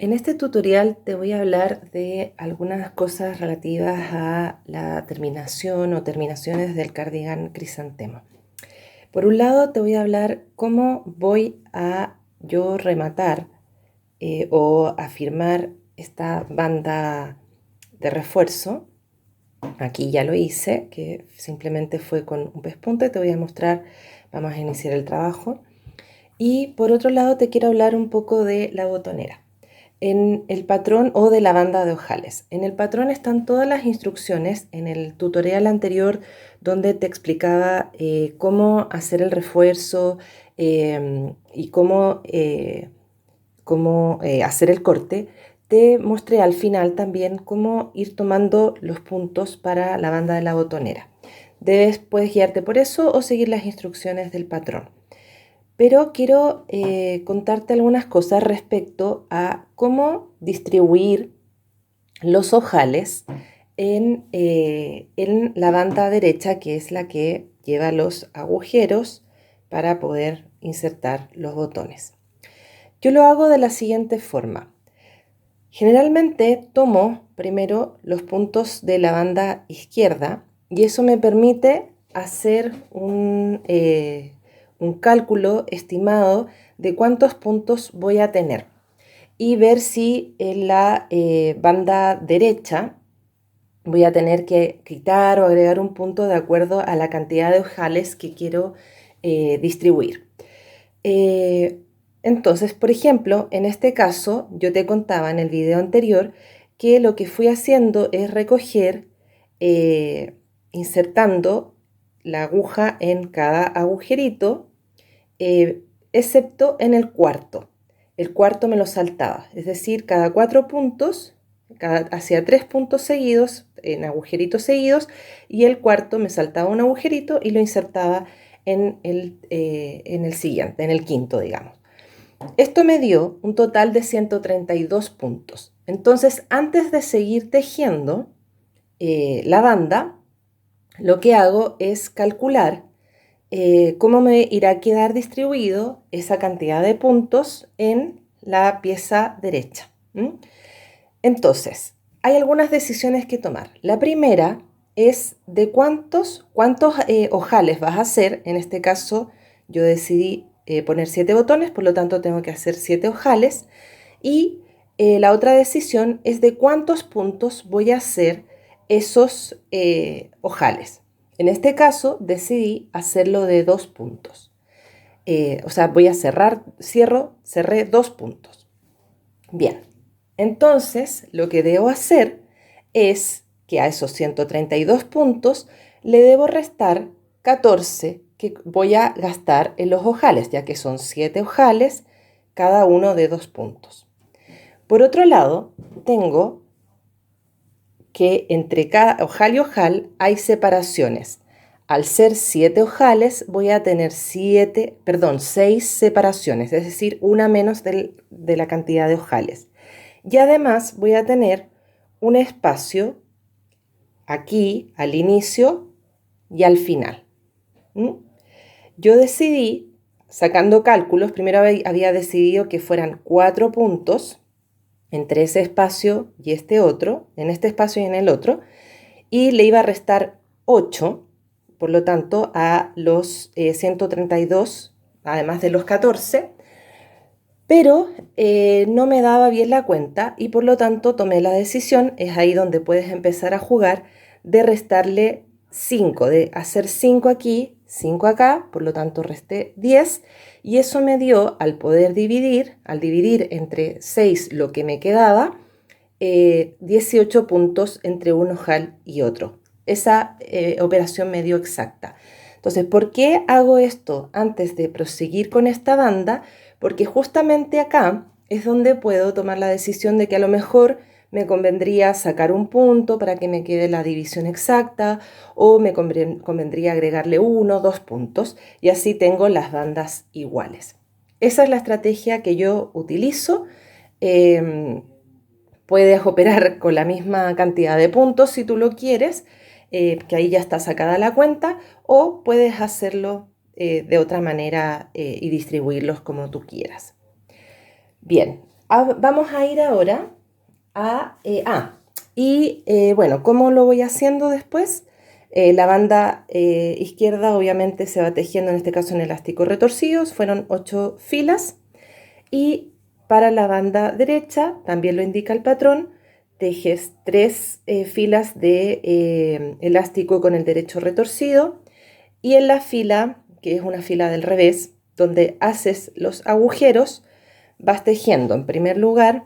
En este tutorial te voy a hablar de algunas cosas relativas a la terminación o terminaciones del cardigan crisantemo. Por un lado te voy a hablar cómo voy a yo rematar o afirmar esta banda de refuerzo. Aquí ya lo hice, que simplemente fue con un pespunte. Te voy a mostrar, vamos a iniciar el trabajo. Y por otro lado te quiero hablar un poco de la botonera. En el patrón o de la banda de ojales. En el patrón están todas las instrucciones en el tutorial anterior donde te explicaba cómo hacer el refuerzo y cómo hacer el corte. Te mostré al final también cómo ir tomando los puntos para la banda de la botonera. Puedes guiarte por eso o seguir las instrucciones del patrón. Pero quiero contarte algunas cosas respecto a cómo distribuir los ojales en la banda derecha, que es la que lleva los agujeros para poder insertar los botones. Yo lo hago de la siguiente forma. Generalmente tomo primero los puntos de la banda izquierda y eso me permite hacer un cálculo estimado de cuántos puntos voy a tener y ver si en la banda derecha voy a tener que quitar o agregar un punto de acuerdo a la cantidad de ojales que quiero distribuir. Entonces, por ejemplo, en este caso, yo te contaba en el video anterior que lo que fui haciendo es recoger, insertando la aguja en cada agujerito, excepto en el cuarto. El cuarto me lo saltaba, es decir, cada 4 puntos, hacía 3 puntos seguidos, en agujeritos seguidos, y el cuarto me saltaba un agujerito y lo insertaba en el siguiente, en el quinto, digamos. Esto me dio un total de 132 puntos. Entonces, antes de seguir tejiendo la banda, lo que hago es calcular cómo me irá a quedar distribuido esa cantidad de puntos en la pieza derecha. Entonces, hay algunas decisiones que tomar. La primera es de cuántos ojales vas a hacer. En este caso, yo decidí poner 7 botones, por lo tanto tengo que hacer 7 ojales. Y la otra decisión es de cuántos puntos voy a hacer esos ojales. En este caso decidí hacerlo de 2 puntos. O sea, voy a cerré 2 puntos. Bien, entonces lo que debo hacer es que a esos 132 puntos le debo restar 14 que voy a gastar en los ojales, ya que son 7 ojales, cada uno de 2 puntos. Por otro lado, tengo que entre cada ojal y ojal hay separaciones. Al ser 7 ojales voy a tener 6 separaciones, es decir, una menos de la cantidad de ojales. Y además voy a tener un espacio aquí al inicio y al final. Yo decidí, sacando cálculos, primero había decidido que fueran 4 puntos entre ese espacio y este otro, en este espacio y en el otro, y le iba a restar 8, por lo tanto, a los 132, además de los 14, pero no me daba bien la cuenta y por lo tanto tomé la decisión, es ahí donde puedes empezar a jugar, de restarle 5, de hacer 5 aquí, 5 acá, por lo tanto resté 10 y eso me dio, al dividir entre 6 lo que me quedaba, 18 puntos entre un ojal y otro. Esa operación me dio exacta. Entonces, ¿por qué hago esto antes de proseguir con esta banda? Porque justamente acá es donde puedo tomar la decisión de que a lo mejor me convendría sacar un punto para que me quede la división exacta o me convendría agregarle 1, 2 puntos y así tengo las bandas iguales. Esa es la estrategia que yo utilizo. Puedes operar con la misma cantidad de puntos si tú lo quieres, que ahí ya está sacada la cuenta, o puedes hacerlo de otra manera y distribuirlos como tú quieras. Bien, Vamos a ir ahora bueno, ¿cómo lo voy haciendo después? La banda izquierda obviamente se va tejiendo, en este caso en elástico retorcidos, fueron 8 filas. Y para la banda derecha, también lo indica el patrón, tejes 3 filas de elástico con el derecho retorcido. Y en la fila, que es una fila del revés, donde haces los agujeros, vas tejiendo en primer lugar,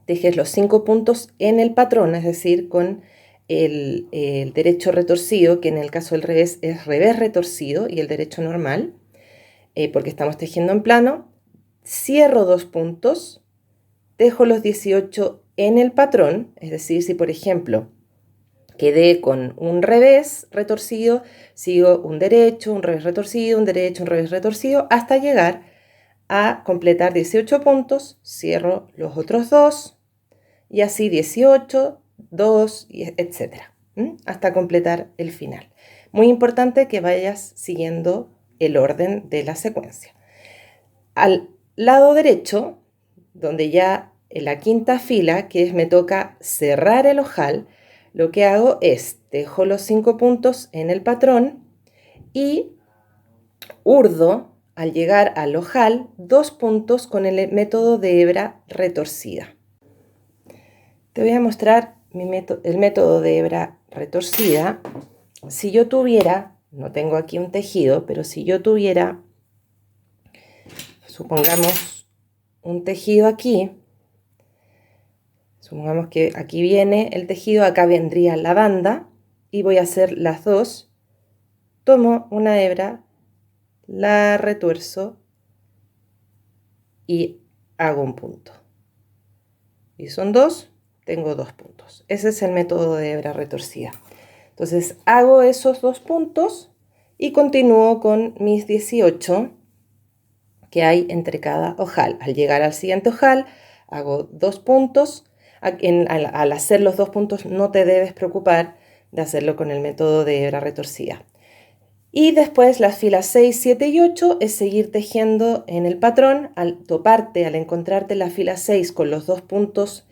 tejes los 5 puntos en el patrón, es decir, con el derecho retorcido, que en el caso del revés es revés retorcido y el derecho normal, porque estamos tejiendo en plano. Cierro 2 puntos, dejo los 18 en el patrón, es decir, si por ejemplo quedé con un revés retorcido, sigo un derecho, un revés retorcido, un derecho, un revés retorcido, hasta llegar a completar 18 puntos, cierro los otros 2, y así 18, 2, etc. Hasta completar el final. Muy importante que vayas siguiendo el orden de la secuencia. Al lado derecho, donde ya en la quinta fila, que es me toca cerrar el ojal, lo que hago es dejo los 5 puntos en el patrón y urdo al llegar al ojal 2 puntos con el método de hebra retorcida. Te voy a mostrar el método de hebra retorcida. Si yo tuviera, no tengo aquí un tejido, pero si yo tuviera, supongamos, un tejido aquí, supongamos que aquí viene el tejido, acá vendría la banda, y voy a hacer las dos. Tomo una hebra, la retuerzo y hago un punto. Y son 2, tengo 2 puntos. Ese es el método de hebra retorcida. Entonces hago esos 2 puntos y continúo con mis 18 que hay entre cada ojal. Al llegar al siguiente ojal hago 2 puntos. Al hacer los 2 puntos no te debes preocupar de hacerlo con el método de hebra retorcida. Y después las filas 6, 7 y 8 es seguir tejiendo en el patrón. Al toparte, al encontrarte la fila 6 con los 2 puntos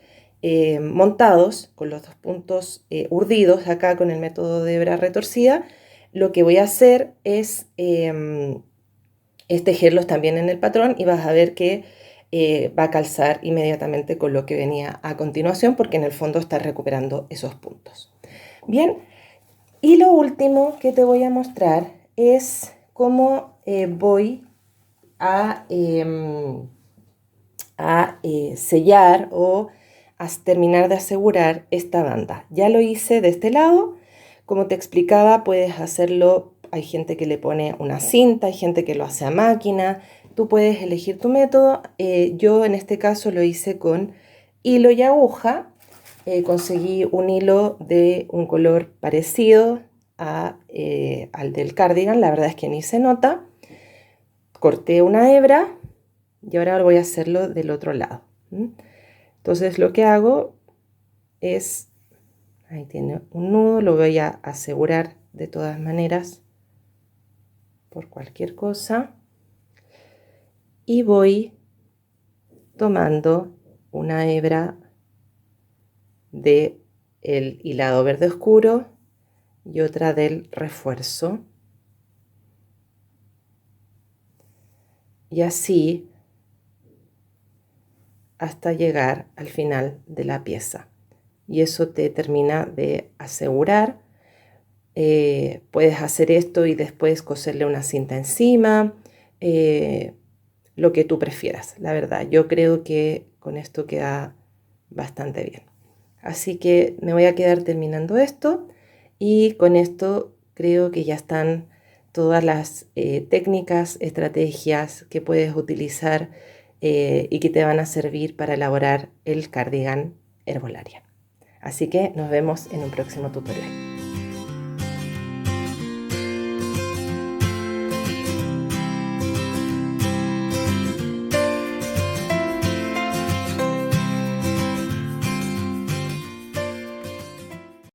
montados, con los 2 puntos urdidos acá con el método de hebra retorcida, lo que voy a hacer es tejerlos también en el patrón y vas a ver que va a calzar inmediatamente con lo que venía a continuación, porque en el fondo está recuperando esos puntos. Bien, y lo último que te voy a mostrar es cómo voy a sellar o a terminar de asegurar esta banda. Ya lo hice de este lado. Como te explicaba, puedes hacerlo. Hay gente que le pone una cinta, hay gente que lo hace a máquina. Tú puedes elegir tu método. Yo en este caso lo hice con hilo y aguja. Conseguí un hilo de un color parecido al del cardigan. La verdad es que ni se nota. Corté una hebra y ahora voy a hacerlo del otro lado. Entonces lo que hago es, ahí tiene un nudo, lo voy a asegurar de todas maneras por cualquier cosa y voy tomando una hebra del hilado verde oscuro y otra del refuerzo, y así hasta llegar al final de la pieza, y eso te termina de asegurar. Puedes hacer esto y después coserle una cinta encima, lo que tú prefieras. La verdad, yo creo que con esto queda bastante bien. Así que me voy a quedar terminando esto y con esto creo que ya están todas las técnicas, estrategias que puedes utilizar y que te van a servir para elaborar el cardigan herbolaria. Así que nos vemos en un próximo tutorial.